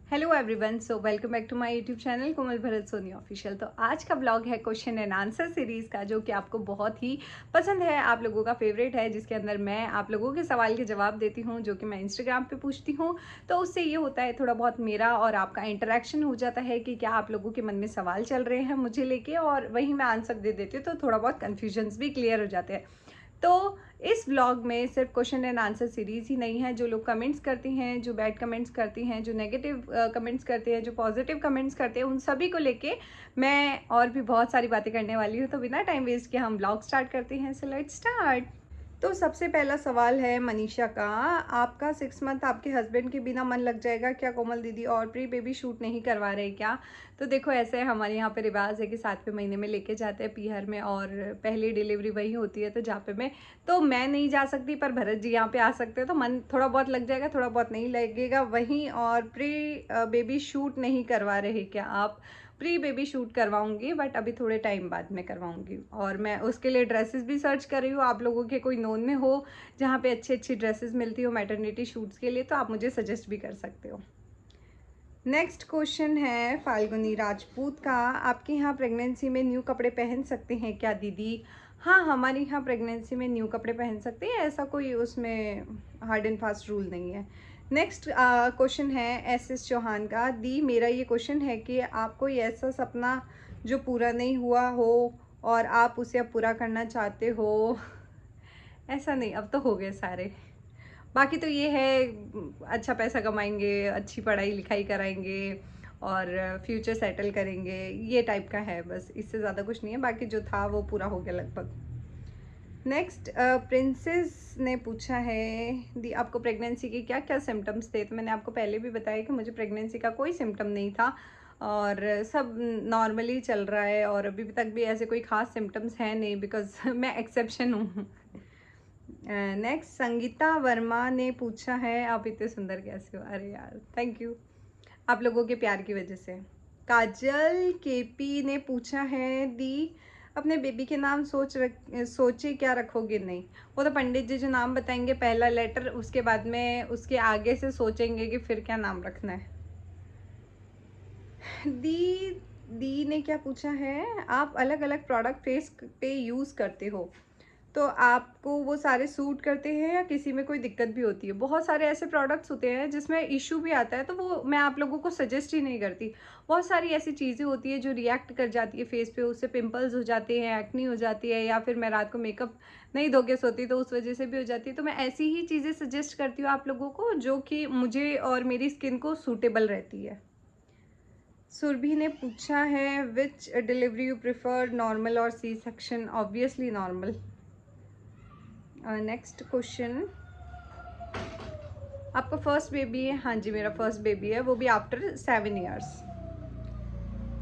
Hello everyone, so welcome back to my YouTube channel Komal Bharat Soni official. तो आज का blog है क्वेश्चन एंड आंसर सीरीज़ का, जो कि आपको बहुत ही पसंद है, आप लोगों का फेवरेट है, जिसके अंदर मैं आप लोगों के सवाल के जवाब देती हूँ, जो कि मैं इंस्टाग्राम पे पूछती हूँ। तो उससे ये होता है थोड़ा बहुत मेरा और आपका इंटरेक्शन हो जाता है कि क्या आप लोगों के मन में सवाल चल रहे हैं मुझे लेके, और वही मैं आंसर दे देती हूँ, तो थोड़ा बहुत कन्फ्यूजन्स भी क्लियर हो जाते हैं। तो इस व्लॉग में सिर्फ क्वेश्चन एंड आंसर सीरीज़ ही नहीं है। जो लोग कमेंट्स करती हैं, जो बैड कमेंट्स करती हैं, जो नेगेटिव कमेंट्स करते हैं, जो पॉजिटिव कमेंट्स करते हैं, उन सभी को लेके मैं और भी बहुत सारी बातें करने वाली हूँ। तो बिना टाइम वेस्ट किए हम व्लॉग स्टार्ट करते हैं। So let's start. तो सबसे पहला सवाल है मनीषा का। आपका 6 मंथ आपके हस्बैंड के बिना मन लग जाएगा क्या कोमल दीदी, और प्री बेबी शूट नहीं करवा रहे क्या? तो देखो, ऐसे हमारे यहाँ पे रिवाज है कि 7वें महीने में लेके जाते हैं पीहर में, और पहली डिलीवरी वही होती है। तो जहाँ पे मैं नहीं जा सकती, पर भरत जी यहाँ पे आ सकते हैं, तो मन थोड़ा बहुत लग जाएगा, थोड़ा बहुत नहीं लगेगा वहीं। और प्री बेबी शूट नहीं करवा रहे क्या आप? प्री बेबी शूट करवाऊंगी, बट अभी थोड़े टाइम बाद में करवाऊंगी, और मैं उसके लिए ड्रेसेस भी सर्च कर रही हूँ। आप लोगों के कोई नोन में हो जहाँ पे अच्छी अच्छी ड्रेसेस मिलती हो मैटरनिटी शूट्स के लिए, तो आप मुझे सजेस्ट भी कर सकते हो। नेक्स्ट क्वेश्चन है फाल्गुनी राजपूत का। आपके यहाँ प्रेगनेंसी में न्यू कपड़े पहन सकते हैं क्या दीदी? हाँ, हमारे यहाँ प्रेगनेंसी में न्यू कपड़े पहन सकते हैं, ऐसा कोई उसमें हार्ड एंड फास्ट रूल नहीं है। नेक्स्ट क्वेश्चन है एस चौहान का। दी, मेरा ये क्वेश्चन है कि आप कोई ऐसा सपना जो पूरा नहीं हुआ हो और आप उसे अब पूरा करना चाहते हो? ऐसा नहीं, अब तो हो गए सारे। बाकी तो ये है, अच्छा पैसा कमाएंगे, अच्छी पढ़ाई लिखाई कराएंगे और फ्यूचर सेटल करेंगे, ये टाइप का है बस, इससे ज़्यादा कुछ नहीं है। बाकी जो था वो पूरा हो गया लगभग। नेक्स्ट प्रिंसेस ने पूछा है, दी आपको प्रेगनेंसी के क्या क्या सिम्टम्स थे? तो मैंने आपको पहले भी बताया कि मुझे प्रेगनेंसी का कोई सिम्टम नहीं था, और सब नॉर्मली चल रहा है, और अभी तक भी ऐसे कोई खास सिम्टम्स हैं नहीं, बिकॉज मैं एक्सेप्शन हूँ। नेक्स्ट संगीता वर्मा ने पूछा है, आप इतने सुंदर कैसे हो? अरे यार, थैंक यू, आप लोगों के प्यार की वजह से। काजल केपी ने पूछा है, दी अपने बेबी के नाम सोचे क्या रखोगे? नहीं, वो तो पंडित जी जो नाम बताएंगे, पहला लेटर, उसके बाद में उसके आगे से सोचेंगे कि फिर क्या नाम रखना है। दी दी ने क्या पूछा है, आप अलग अलग प्रोडक्ट फेस पे यूज़ करते हो, तो आपको वो सारे सूट करते हैं या किसी में कोई दिक्कत भी होती है? बहुत सारे ऐसे प्रोडक्ट्स होते हैं जिसमें इशू भी आता है, तो वो मैं आप लोगों को सजेस्ट ही नहीं करती। बहुत सारी ऐसी चीज़ें होती है जो रिएक्ट कर जाती है फेस पे, उससे पिंपल्स हो जाते हैं, एक्नी हो जाती है, या फिर मैं रात को मेकअप नहीं धो के सोती तो उस वजह से भी हो जाती है। तो मैं ऐसी ही चीज़ें सजेस्ट करती हूँ आप लोगों को जो कि मुझे और मेरी स्किन को सूटेबल रहती है। सुरभि ने पूछा है, which delivery you prefer, normal और C section? Obviously normal. Next question, आपका फर्स्ट बेबी है? हाँ जी, मेरा फर्स्ट बेबी है, वो भी after 7 years.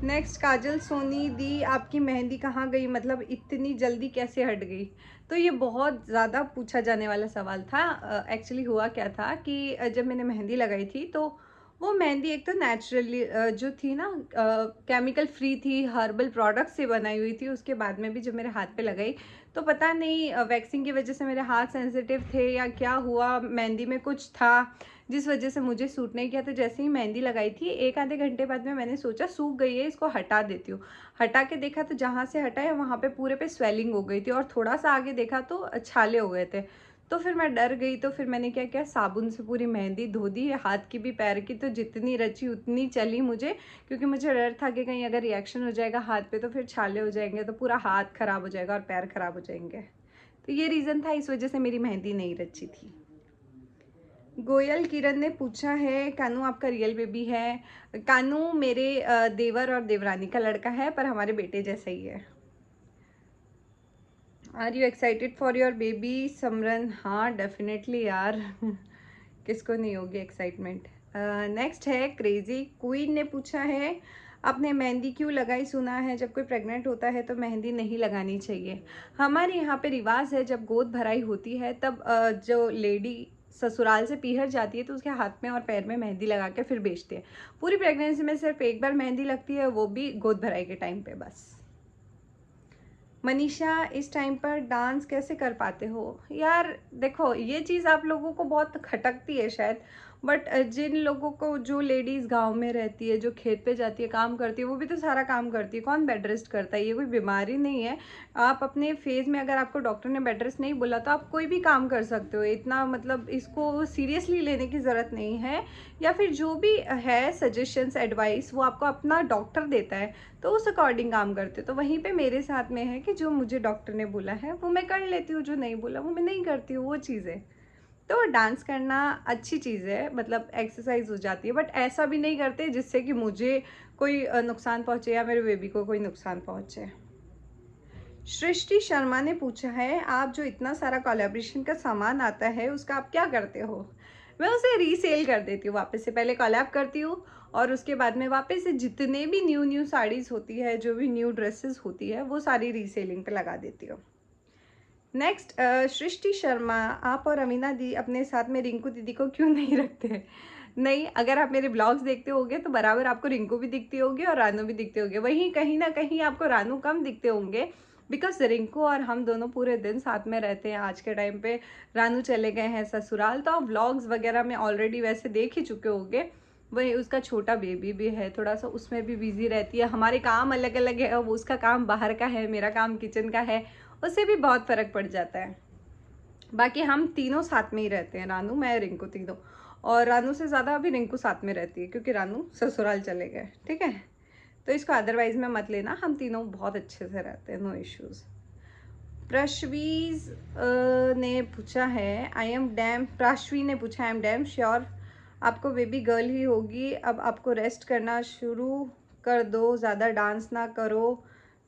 Next Kajal Soni, दी आपकी मेहंदी कहाँ गई, मतलब इतनी जल्दी कैसे हट गई? तो ये बहुत ज़्यादा पूछा जाने वाला सवाल था। एक्चुअली हुआ क्या था कि जब मैंने मेहंदी लगाई थी, तो वो मेहंदी एक तो नेचुरली जो थी ना, केमिकल फ्री थी, हर्बल प्रोडक्ट से बनाई हुई थी। उसके बाद में भी जब मेरे हाथ पे लगाई, तो पता नहीं वैक्सिंग की वजह से मेरे हाथ सेंसिटिव थे या क्या हुआ, मेहंदी में कुछ था जिस वजह से मुझे सूट नहीं किया। तो जैसे ही मेहंदी लगाई थी, एक आधे घंटे बाद में मैंने सोचा सूख गई है, इसको हटा देती हूँ। हटा के देखा तो जहाँ से हटा है वहाँ पे पूरे पे स्वेलिंग हो गई थी, और थोड़ा सा आगे देखा तो छाले हो गए थे। तो फिर मैं डर गई, तो फिर मैंने क्या किया, साबुन से पूरी मेहंदी धो दी, हाथ की भी पैर की, तो जितनी रची उतनी चली मुझे, क्योंकि मुझे डर था कि कहीं अगर रिएक्शन हो जाएगा हाथ पे तो फिर छाले हो जाएंगे, तो पूरा हाथ खराब हो जाएगा और पैर खराब हो जाएंगे। तो ये रीज़न था, इस वजह से मेरी मेहंदी नहीं रची थी। गोयल किरण ने पूछा है, कानू आपका रियल बेबी है? कानू मेरे देवर और देवरानी का लड़का है, पर हमारे बेटे जैसा ही है। Are you excited for your baby Samran? हाँ डेफिनेटली यार, किसको नहीं होगी एक्साइटमेंट। नेक्स्ट है क्रेजी क्वीन ने पूछा है, आपने मेहंदी क्यों लगाई? सुना है जब कोई प्रेग्नेंट होता है तो मेहंदी नहीं लगानी चाहिए। हमारे यहाँ पे रिवाज है, जब गोद भराई होती है तब जो लेडी ससुराल से पीहर जाती है तो उसके हाथ में और पैर में मेहंदी लगा के फिर बेचते हैं। पूरी प्रेगनेंसी में सिर्फ एक बार मेहंदी लगती है, वो भी गोद भराई के टाइम पे बस। मनीषा, इस टाइम पर डांस कैसे कर पाते हो? यार देखो, ये चीज़ आप लोगों को बहुत खटकती है शायद, बट जिन लोगों को, जो लेडीज़ गांव में रहती है, जो खेत पे जाती है, काम करती है, वो भी तो सारा काम करती है। कौन बेड रेस्ट करता है? ये कोई बीमारी नहीं है। आप अपने फेज़ में, अगर आपको डॉक्टर ने बेड रेस्ट नहीं बोला तो आप कोई भी काम कर सकते हो। इतना मतलब इसको सीरियसली लेने की ज़रूरत नहीं है। या फिर जो भी है सजेशंस, एडवाइस, वो आपको अपना डॉक्टर देता है, तो उस अकॉर्डिंग काम करते हो। तो वहीं पे मेरे साथ में है कि जो मुझे डॉक्टर ने बोला है वो मैं कर लेती हूँ, जो नहीं बोला वो मैं नहीं करती हूँ, वो चीज़ है। तो डांस करना अच्छी चीज़ है, मतलब एक्सरसाइज हो जाती है, बट ऐसा भी नहीं करते जिससे कि मुझे कोई नुकसान पहुँचे या मेरे बेबी को कोई नुकसान पहुँचे। सृष्टि शर्मा ने पूछा है, आप जो इतना सारा कोलैबोरेशन का सामान आता है उसका आप क्या करते हो? मैं उसे रीसेल कर देती हूँ वापस से। पहले कोलैब करती हूँ और उसके बाद में वापस से जितने भी न्यू न्यू साड़ीज़ होती है, जो भी न्यू ड्रेसेस होती है, वो सारी रीसेलिंग पे लगा देती हूँ। नेक्स्ट, सृष्टि शर्मा, आप और अमीना दी अपने साथ में रिंकू दीदी को क्यों नहीं रखते? नहीं, अगर आप मेरे ब्लॉग्स देखते होगे तो बराबर आपको रिंकू भी दिखती होगी और रानू भी दिखते होंगे। वहीं कहीं ना कहीं आपको रानू कम दिखते होंगे, बिकॉज रिंकू और हम दोनों पूरे दिन साथ में रहते हैं। आज के टाइम पे रानू चले गए हैं ससुराल, तो आप व्लॉग्स वगैरह में ऑलरेडी वैसे देख ही चुके होंगे। वही उसका छोटा बेबी भी है, थोड़ा सा उसमें भी बिजी रहती है। हमारे काम अलग अलग है, वो उसका काम बाहर का है, मेरा काम किचन का है, उससे भी बहुत फ़र्क पड़ जाता है। बाकी हम तीनों साथ में ही रहते हैं, रानू, मैं, रिंकू, तीनों। और रानू से ज़्यादा अभी रिंकू साथ में रहती है क्योंकि रानू ससुराल चले गए, ठीक है। तो इसको अदरवाइज में मत लेना, हम तीनों बहुत अच्छे से रहते हैं, नो इश्यूज़। प्रश्वीज ने पूछा है, आई एम डैम प्राश्वी ने पूछा, आई एम डैम श्योर आपको बेबी गर्ल ही होगी। अब आपको रेस्ट करना शुरू कर दो, ज़्यादा डांस ना करो,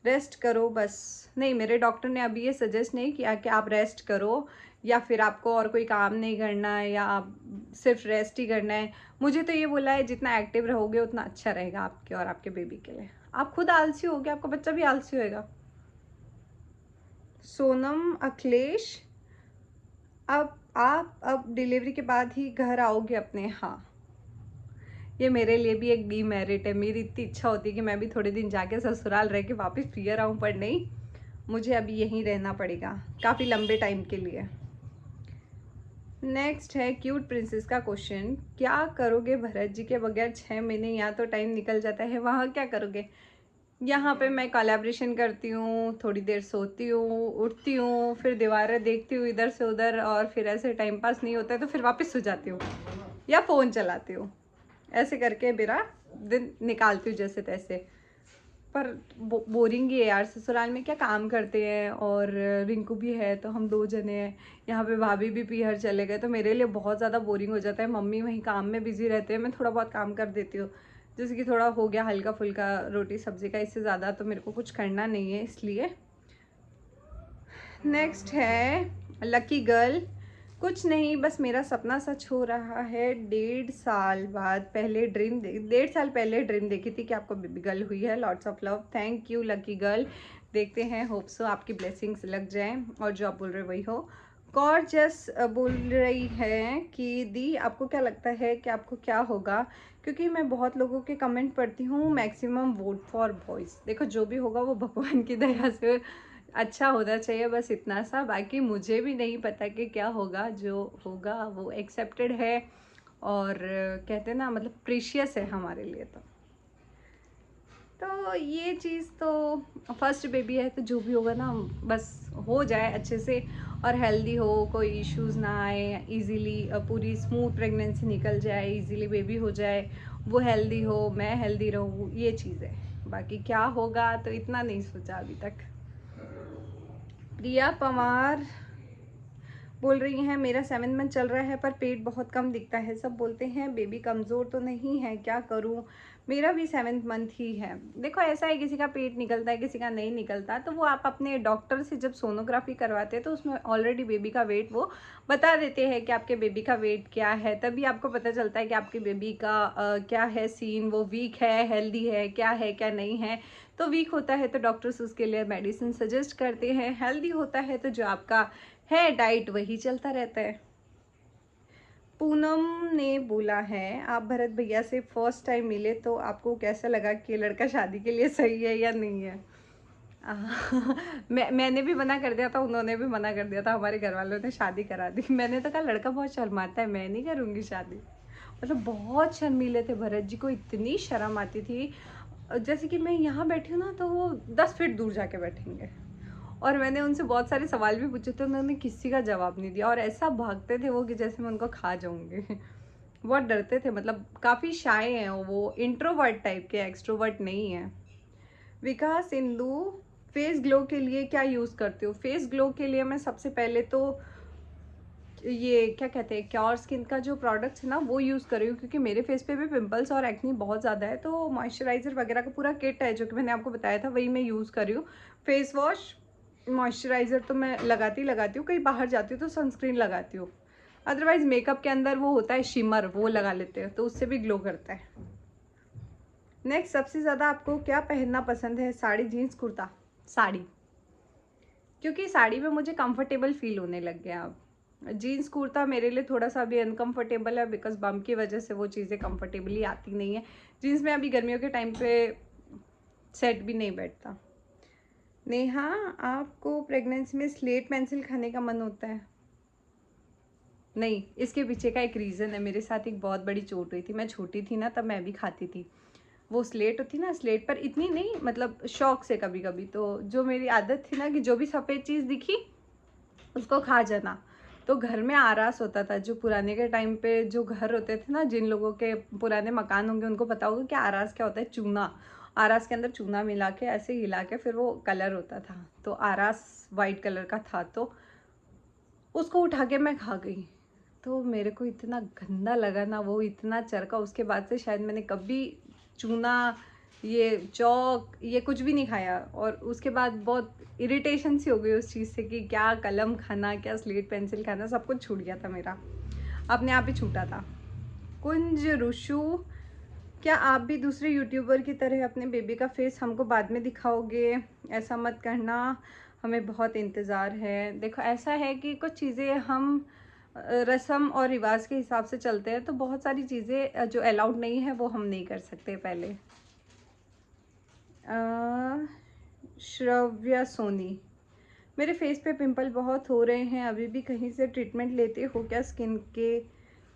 रेस्ट करो बस। नहीं, मेरे डॉक्टर ने अभी ये सजेस्ट नहीं किया कि आप रेस्ट करो या फिर आपको और कोई काम नहीं करना है या आप सिर्फ रेस्ट ही करना है। मुझे तो ये बोला है जितना एक्टिव रहोगे उतना अच्छा रहेगा आपके और आपके बेबी के लिए। आप खुद आलसी होगे, आपका बच्चा भी आलसी होएगा। सोनम अखिलेश, अब आप अब डिलीवरी के बाद ही घर आओगे अपने? हाँ, ये मेरे लिए भी एक डीमेरिट है। मेरी इतनी इच्छा होती है कि मैं भी थोड़े दिन जाके ससुराल रह के वापस फिर आऊँ, पर नहीं, मुझे अभी यहीं रहना पड़ेगा काफ़ी लंबे टाइम के लिए। नेक्स्ट है क्यूट प्रिंसेस का क्वेश्चन, क्या करोगे भरत जी के बगैर 6 महीने? यहाँ तो टाइम निकल जाता है, वहाँ क्या करोगे? यहाँ पे मैं कोलैबोरेशन करती हूँ, थोड़ी देर सोती हूँ, उठती हूँ, फिर दीवारें देखती हूँ इधर से उधर, और फिर ऐसे टाइम पास नहीं होता है तो फिर वापस सो जाती हूँ या फ़ोन चलाती हूँ। ऐसे करके मेरा दिन निकालती हूँ जैसे तैसे। पर बोरिंग ही है यार, ससुराल में क्या काम करते हैं, और रिंकू भी है तो हम 2 जने हैं। यहाँ पे भाभी भी पीहर चले गए तो मेरे लिए बहुत ज़्यादा बोरिंग हो जाता है। मम्मी वहीं काम में बिजी रहते हैं, मैं थोड़ा बहुत काम कर देती हूँ, जैसे कि थोड़ा हो गया हल्का फुल्का रोटी सब्जी का, इससे ज़्यादा तो मेरे को कुछ करना नहीं है इसलिए। नेक्स्ट है लकी गर्ल, कुछ नहीं, बस मेरा सपना सच हो रहा है। 1.5 साल बाद, पहले 1.5 साल पहले ड्रीम देखी थी कि आपको बेबी गर्ल हुई है। Lots of love, thank you lucky girl. देखते हैं, होप सो आपकी ब्लेसिंग्स लग जाएं और जो आप बोल रहे वही हो। गॉर्जियस बोल रही है कि दी आपको क्या लगता है कि आपको क्या होगा? क्योंकि मैं बहुत लोगों के कमेंट पढ़ती हूँ, मैक्सिमम वोट फॉर बॉयज़। देखो, जो भी होगा वो भगवान की दया से अच्छा होना चाहिए, बस इतना सा। बाकी मुझे भी नहीं पता कि क्या होगा, जो होगा वो एक्सेप्टेड है और कहते हैं ना, मतलब प्रीशियस है हमारे लिए। तो ये चीज़ तो, फर्स्ट बेबी है तो जो भी होगा ना, बस हो जाए अच्छे से और हेल्दी हो, कोई इश्यूज़ ना आए, इजीली पूरी स्मूथ प्रेगनेंसी निकल जाए, इजीली बेबी हो जाए, वो हेल्दी हो, मैं हेल्दी रहूँ, ये चीज़ है। बाकी क्या होगा तो इतना नहीं सोचा अभी तक। प्रिया पवार बोल रही हैं, मेरा 7th मंथ चल रहा है पर पेट बहुत कम दिखता है, सब बोलते हैं बेबी कमज़ोर तो नहीं है, क्या करूं? मेरा भी 7th मंथ ही है। देखो, ऐसा है, किसी का पेट निकलता है, किसी का नहीं निकलता, तो वो आप अपने डॉक्टर से जब सोनोग्राफी करवाते हैं तो उसमें ऑलरेडी बेबी का वेट वो बता देते हैं कि आपके बेबी का वेट क्या है। तभी आपको पता चलता है कि आपके बेबी का क्या है सीन, वो वीक है, हेल्दी है, क्या है क्या नहीं है। तो वीक होता है तो डॉक्टर्स उसके लिए मेडिसिन सजेस्ट करते हैं, हेल्दी होता है तो जो आपका है डाइट वही चलता रहता है। पूनम ने बोला है, आप भरत भैया से फर्स्ट टाइम मिले तो आपको कैसा लगा कि लड़का शादी के लिए सही है या नहीं है? मैंने भी मना कर दिया था, उन्होंने भी मना कर दिया था, हमारे घर वालों ने शादी करा दी। मैंने तो कहा लड़का बहुत शर्माता है, मैं नहीं करूँगी शादी। मतलब बहुत शर्मीले थे। भरत जी को इतनी शर्म आती थी, जैसे कि मैं यहाँ बैठी हूँ ना तो वो 10 फीट दूर जाके बैठेंगे। और मैंने उनसे बहुत सारे सवाल भी पूछे थे, उन्होंने किसी का जवाब नहीं दिया और ऐसा भागते थे वो कि जैसे मैं उनको खा जाऊंगी। बहुत डरते थे, मतलब काफ़ी शाय हैं वो, इंट्रोवर्ट टाइप के, एक्सट्रोवर्ट नहीं है। विकास इंदु, फेस ग्लो के लिए क्या यूज़ करते हो? फेस ग्लो के लिए मैं सबसे पहले तो ये क्या कहते हैं, क्योर स्किन का जो प्रोडक्ट्स है ना वो यूज़ कर रही हूँ, क्योंकि मेरे फेस पे भी पिंपल्स और एक्नी बहुत ज़्यादा है। तो मॉइस्चराइज़र वगैरह का पूरा किट है जो कि मैंने आपको बताया था, वही मैं यूज़ कर रही हूँ। फेस वॉश, मॉइस्चराइज़र तो मैं लगाती हूँ, कहीं बाहर जाती हूँ तो सनस्क्रीन लगाती हूँ। अदरवाइज़ मेकअप के अंदर वो होता है शिमर, वो लगा लेते हैं तो उससे भी ग्लो करता है। नेक्स्ट, सबसे ज़्यादा आपको क्या पहनना पसंद है? साड़ी, जीन्स, कुर्ता? साड़ी, क्योंकि साड़ी में मुझे कंफर्टेबल फील होने लग गया अब। जीन्स कुर्ता मेरे लिए थोड़ा सा अभी अनकंफर्टेबल है, बिकॉज बम की वजह से वो चीज़ें कंफर्टेबली आती नहीं है। जीन्स में अभी गर्मियों के टाइम पे सेट भी नहीं बैठता। नेहा, आपको प्रेगनेंसी में स्लेट पेंसिल खाने का मन होता है? नहीं, इसके पीछे का एक रीज़न है। मेरे साथ एक बहुत बड़ी चोट हुई थी, मैं छोटी थी ना तब मैं भी खाती थी। वो स्लेट होती ना, स्लेट पर इतनी नहीं, मतलब शौक से कभी कभी। तो जो मेरी आदत थी ना कि जो भी सफ़ेद चीज़ दिखी उसको खा जाना। तो घर में आरास होता था। जो पुराने के टाइम पे जो घर होते थे ना, जिन लोगों के पुराने मकान होंगे उनको पता होगा कि आरास क्या होता है। चूना, आरास के अंदर चूना मिला के ऐसे हिला के फिर वो कलर होता था। तो आरास वाइट कलर का था, तो उसको उठा के मैं खा गई। तो मेरे को इतना गंदा लगा ना, वो इतना चरका। उसके बाद से शायद मैंने कभी चूना, ये चौक, ये कुछ भी नहीं खाया। और उसके बाद बहुत इरिटेशन सी हो गई उस चीज़ से कि क्या कलम खाना, क्या स्लेट पेंसिल खाना, सब कुछ छूट गया था मेरा, अपने आप ही छूटा था। कुंज रुशु, क्या आप भी दूसरे यूट्यूबर की तरह अपने बेबी का फेस हमको बाद में दिखाओगे? ऐसा मत करना, हमें बहुत इंतज़ार है। देखो ऐसा है कि कुछ चीज़ें हम रस्म और रिवाज के हिसाब से चलते हैं, तो बहुत सारी चीज़ें जो अलाउड नहीं है वो हम नहीं कर सकते पहले। श्रव्या सोनी, मेरे फेस पे पिंपल बहुत हो रहे हैं, अभी भी कहीं से ट्रीटमेंट लेते हो क्या स्किन के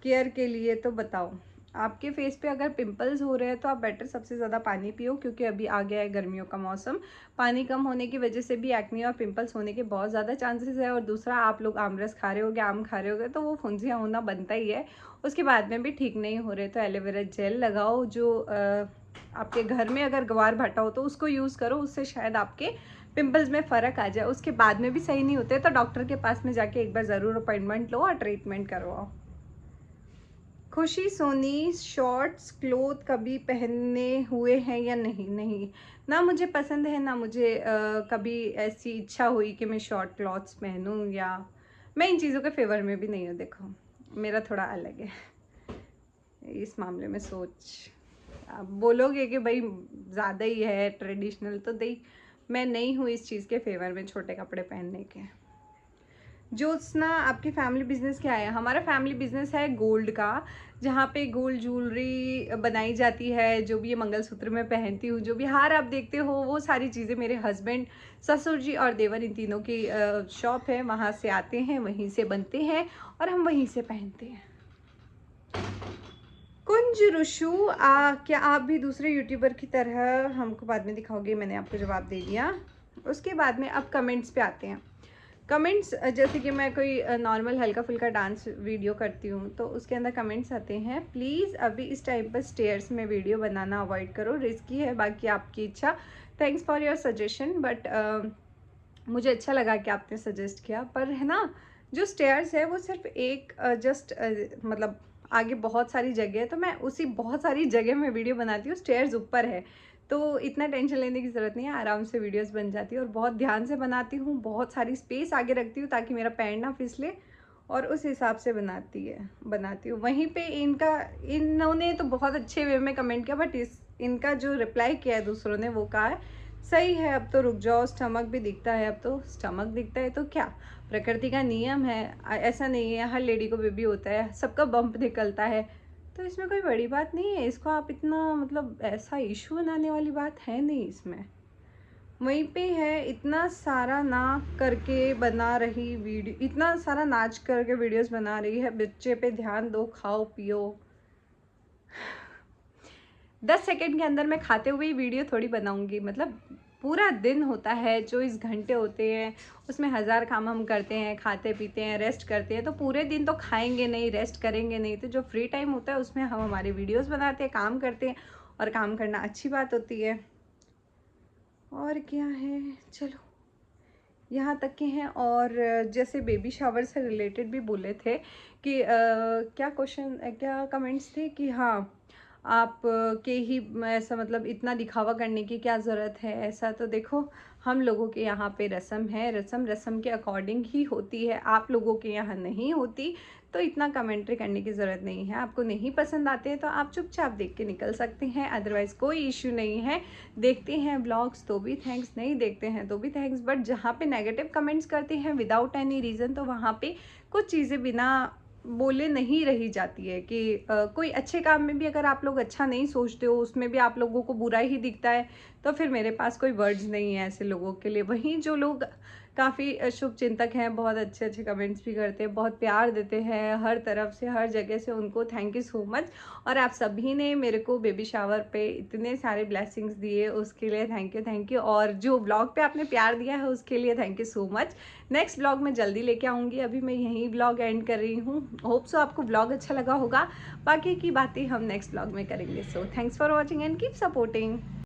केयर के लिए? तो बताओ। आपके फेस पे अगर पिंपल्स हो रहे हैं तो आप बेटर सबसे ज़्यादा पानी पियो, क्योंकि अभी आ गया है गर्मियों का मौसम। पानी कम होने की वजह से भी एक्ने और पिंपल्स होने के बहुत ज़्यादा चांसेस है। और दूसरा, आप लोग आमरस खा रहे होगे, आम खा रहे होगे, तो वो फुंसियाँ होना बनता ही है। उसके बाद में भी ठीक नहीं हो रहे तो एलोवेरा जेल लगाओ। जो आपके घर में अगर ग्वार भाटा हो तो उसको यूज़ करो, उससे शायद आपके पिंपल्स में फ़र्क आ जाए। उसके बाद में भी सही नहीं होते तो डॉक्टर के पास में जाके एक बार ज़रूर अपॉइंटमेंट लो और ट्रीटमेंट करवाओ। खुशी सोनी, शॉर्ट्स क्लोथ कभी पहने हुए हैं या नहीं? नहीं ना, मुझे पसंद है ना मुझे कभी ऐसी इच्छा हुई कि मैं शॉर्ट क्लॉथ्स पहनूं, या मैं इन चीज़ों के फेवर में भी नहीं हूँ। देखो मेरा थोड़ा अलग है इस मामले में सोच। आप बोलोगे कि भाई ज़्यादा ही है ट्रेडिशनल, तो दही मैं नहीं हूँ इस चीज़ के फेवर में छोटे कपड़े पहनने के। ज्योत्सना, आपकी फैमिली बिजनेस क्या है? हमारा फैमिली बिजनेस है गोल्ड का, जहाँ पे गोल्ड ज्वेलरी बनाई जाती है। जो भी ये मंगलसूत्र में पहनती हूँ, जो भी हार आप देखते हो, वो सारी चीज़ें मेरे हस्बैंड, ससुर जी और देवर, इन तीनों की शॉप है, वहाँ से आते हैं, वहीं से बनते हैं और हम वहीं से पहनते हैं। कुंज रुशु, क्या आप भी दूसरे यूट्यूबर की तरह हमको बाद में दिखाओगे? मैंने आपको जवाब दे दिया। उसके बाद में अब कमेंट्स पे आते हैं। कमेंट्स, जैसे कि मैं कोई नॉर्मल हल्का फुल्का डांस वीडियो करती हूँ तो उसके अंदर कमेंट्स आते हैं, प्लीज़ अभी इस टाइम पर स्टेयर्स में वीडियो बनाना अवॉइड करो, रिस्की है, बाकी आपकी इच्छा। Thanks for your suggestion, but मुझे अच्छा लगा कि आपने सजेस्ट किया। पर है ना, जो स्टेयर्स है वो सिर्फ एक जस्ट मतलब आगे बहुत सारी जगह है, तो मैं उसी बहुत सारी जगह में वीडियो बनाती हूँ। स्टेयर्स ऊपर है तो इतना टेंशन लेने की ज़रूरत नहीं है, आराम से वीडियोस बन जाती है। और बहुत ध्यान से बनाती हूँ, बहुत सारी स्पेस आगे रखती हूँ ताकि मेरा पैर ना फिसले, और उस हिसाब से बनाती हूँ। वहीं पे इन्होंने तो बहुत अच्छे वे में कमेंट किया, बट इनका जो रिप्लाई किया है दूसरों ने, वो कहा है सही है, अब तो रुक जाओ, स्टमक भी दिखता है। अब तो स्टमक दिखता है तो क्या, प्रकृति का नियम है, ऐसा नहीं है हर लेडी को बेबी होता है, सबका बम्प निकलता है, तो इसमें कोई बड़ी बात नहीं है। इसको आप इतना मतलब ऐसा इशू बनाने वाली बात है नहीं इसमें। वहीं पे है, इतना सारा ना करके बना रही वीडियो, इतना सारा नाच करके वीडियोस बना रही है, बच्चे पे ध्यान दो, खाओ पियो। 10 सेकंड के अंदर मैं खाते हुए ही वीडियो थोड़ी बनाऊंगी। मतलब पूरा दिन होता है, 24 घंटे होते हैं, उसमें हज़ार काम हम करते हैं, खाते पीते हैं, रेस्ट करते हैं। तो पूरे दिन तो खाएंगे नहीं, रेस्ट करेंगे नहीं। तो जो फ्री टाइम होता है उसमें हम हमारे वीडियोस बनाते हैं, काम करते हैं, और काम करना अच्छी बात होती है। और क्या है, चलो यहाँ तक के हैं। और जैसे बेबी शावर से रिलेटेड भी बोले थे कि क्या क्वेश्चन, क्या कमेंट्स थे कि हाँ आप के ही ऐसा, मतलब इतना दिखावा करने की क्या ज़रूरत है। ऐसा तो देखो, हम लोगों के यहाँ पे रस्म है, रस्म रस्म के अकॉर्डिंग ही होती है, आप लोगों के यहाँ नहीं होती। तो इतना कमेंट्री करने की ज़रूरत नहीं है। आपको नहीं पसंद आते हैं तो आप चुपचाप देख के निकल सकते हैं, अदरवाइज़ कोई इश्यू नहीं है। देखते हैं ब्लॉग्स तो भी थैंक्स, नहीं देखते हैं तो भी थैंक्स। बट जहाँ पे नेगेटिव कमेंट्स करते हैं विदाउट एनी रीज़न, तो वहाँ पे कुछ चीज़ें बिना बोले नहीं रही जाती है कि कोई अच्छे काम में भी अगर आप लोग अच्छा नहीं सोचते हो, उसमें भी आप लोगों को बुरा ही दिखता है, तो फिर मेरे पास कोई वर्ड्स नहीं है ऐसे लोगों के लिए। वहीं जो लोग काफ़ी शुभ चिंतक हैं, बहुत अच्छे अच्छे कमेंट्स भी करते हैं, बहुत प्यार देते हैं हर तरफ से, हर जगह से, उनको थैंक यू सो मच। और आप सभी ने मेरे को बेबी शावर पे इतने सारे ब्लेसिंग्स दिए, उसके लिए थैंक यू, थैंक यू। और जो ब्लॉग पे आपने प्यार दिया है उसके लिए thank you so much. Next blog में जल्दी लेके आऊँगी। अभी मैं यहीं ब्लॉग एंड कर रही हूँ। होप सो आपको ब्लॉग अच्छा लगा होगा। बाकी की बातें हम नेक्स्ट ब्लॉग में करेंगे। So thanks for watching and keep supporting.